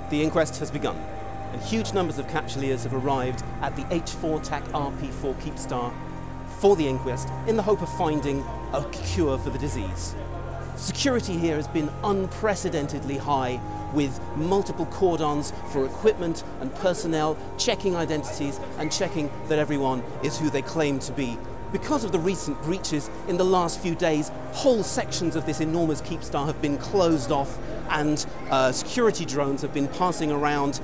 The inquest has begun, and huge numbers of capsuleers have arrived at the H4 TAC RP4 Keepstar for the inquest in the hope of finding a cure for the disease. Security here has been unprecedentedly high, with multiple cordons for equipment and personnel, checking identities and checking that everyone is who they claim to be. Because of the recent breaches in the last few days, whole sections of this enormous Keepstar have been closed off, and security drones have been passing around,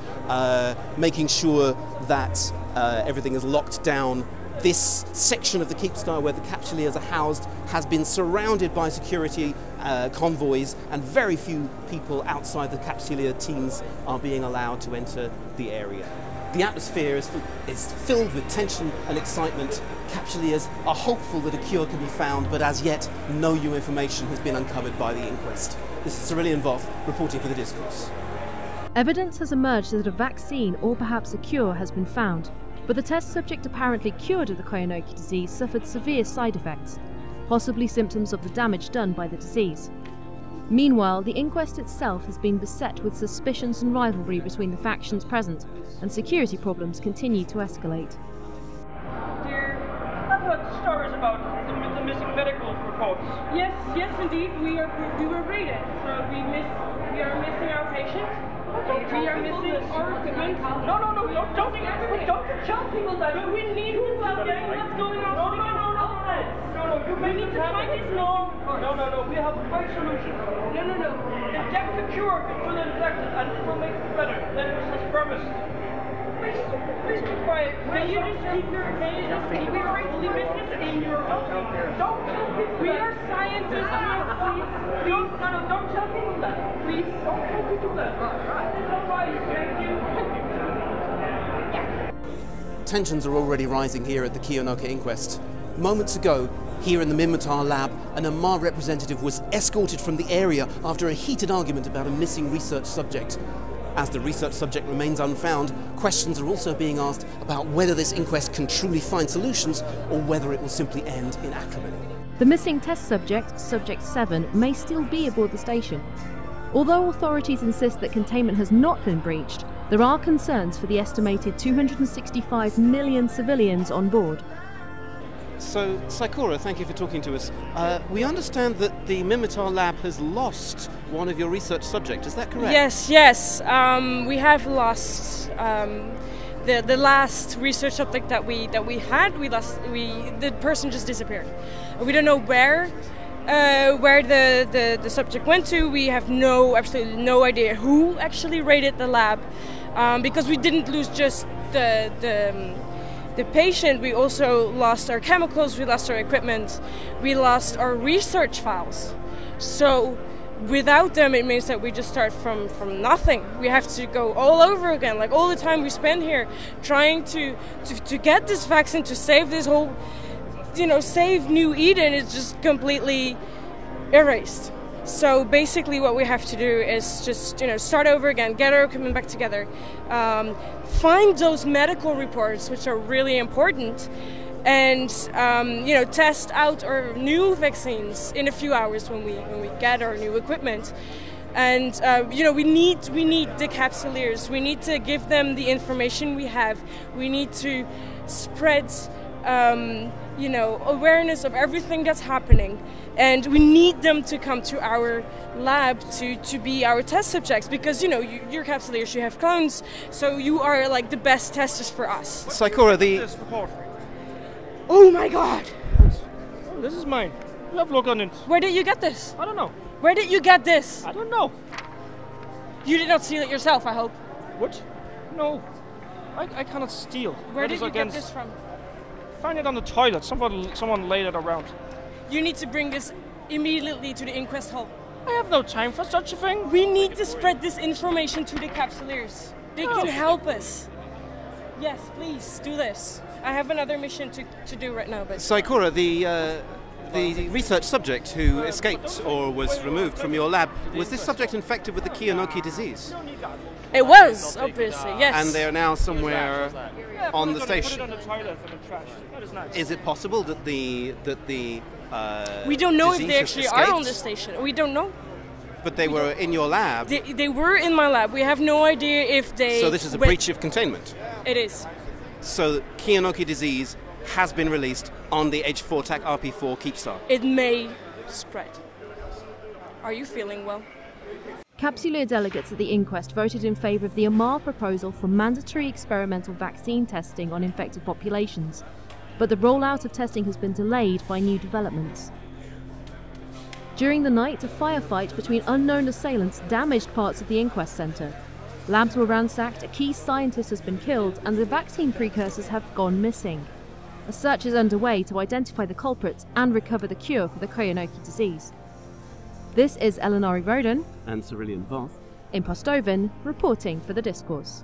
making sure that everything is locked down. This section of the Keepstar where the capsuleers are housed has been surrounded by security convoys, and very few people outside the capsuleer teams are being allowed to enter the area. The atmosphere is filled with tension and excitement. Capsuleers are hopeful that a cure can be found, but as yet, no new information has been uncovered by the inquest. This is Cyrillian Voth reporting for the Discourse. Evidence has emerged that a vaccine or perhaps a cure has been found, but the test subject apparently cured of the Kyonoke disease suffered severe side effects, possibly symptoms of the damage done by the disease. Meanwhile, the inquest itself has been beset with suspicions and rivalry between the factions present, and security problems continue to escalate. Dear, I've heard stories about the missing medical reports. Yes, indeed. We were raided, so we are missing our patient. We are missing our equipment. No, don't tell people that. But we need to tell them what's going on. We need to find this law. No, we have a great solution. No. Inject the cure to the infected and it will make it better than it was promised. Please be quiet. Will you just keep your opinion? We are the business in your Don't tell people We that. are scientists here, please. Don't tell people that. Please. Don't tell people that. Right. Thank you. Tensions are already rising here at the Kyonoke Inquest. Moments ago, here in the Minmatar lab, an Amar representative was escorted from the area after a heated argument about a missing research subject. As the research subject remains unfound, questions are also being asked about whether this inquest can truly find solutions or whether it will simply end in acrimony. The missing test subject, Subject 7, may still be aboard the station. Although authorities insist that containment has not been breached, there are concerns for the estimated 265 million civilians on board. So, Saikora, thank you for talking to us. We understand that the Minmatar lab has lost one of your research subjects, is that correct? Yes. We have lost the last research subject that we had. The person just disappeared. We don't know where the subject went to. We have absolutely no idea who actually raided the lab, because we didn't lose just the patient, we also lost our chemicals, we lost our equipment, we lost our research files. So without them, it means that we just start from nothing. We have to go all over again, like all the time we spend here trying to get this vaccine to save this whole, save New Eden is just completely erased. So basically what we have to do is just, start over again, get our equipment back together, find those medical reports, which are really important, and, test out our new vaccines in a few hours when we get our new equipment. And, we need the capsuleers. We need to give them the information we have. We need to spread, awareness of everything that's happening. And we need them to come to our lab to be our test subjects, because, you're capsuleers, you have clones, so you are like the best testers for us. Saikora, This report. Oh my god! Oh, this is mine. You have a look on it. Where did you get this? I don't know. Where did you get this? I don't know. You did not steal it yourself, I hope. What? No. I cannot steal. Where That did is you get against- this from? Find it on the toilet. Someone laid it around. You need to bring this immediately to the inquest hall. I have no time for such a thing. We need to spread this information to the capsuleers. They can help us. Yes, please, do this. I have another mission to do right now, but... Saikora, the research subject who escaped or was removed from your lab, was this subject infected with the Kyonoke disease? It was, obviously, yes. And they are now somewhere on the Put station. it on the toilet in the trash. That is nice. Is it possible that the we don't know if disease they has actually are on the escaped? station. We don't know. But they were in your lab. They were in my lab. We have no idea if they... So this is a breach of containment? It is. So Kyonoke disease has been released on the H4 TAC RP4 Keepstar. It may spread. Are you feeling well? Capsuleer delegates at the inquest voted in favour of the Amar proposal for mandatory experimental vaccine testing on infected populations, but the rollout of testing has been delayed by new developments. During the night, a firefight between unknown assailants damaged parts of the inquest centre. Labs were ransacked, a key scientist has been killed, and the vaccine precursors have gone missing. A search is underway to identify the culprits and recover the cure for the Kyonoke disease. This is Elinari Rhodan and Cyrillian Voth in Postoven, reporting for the Discourse.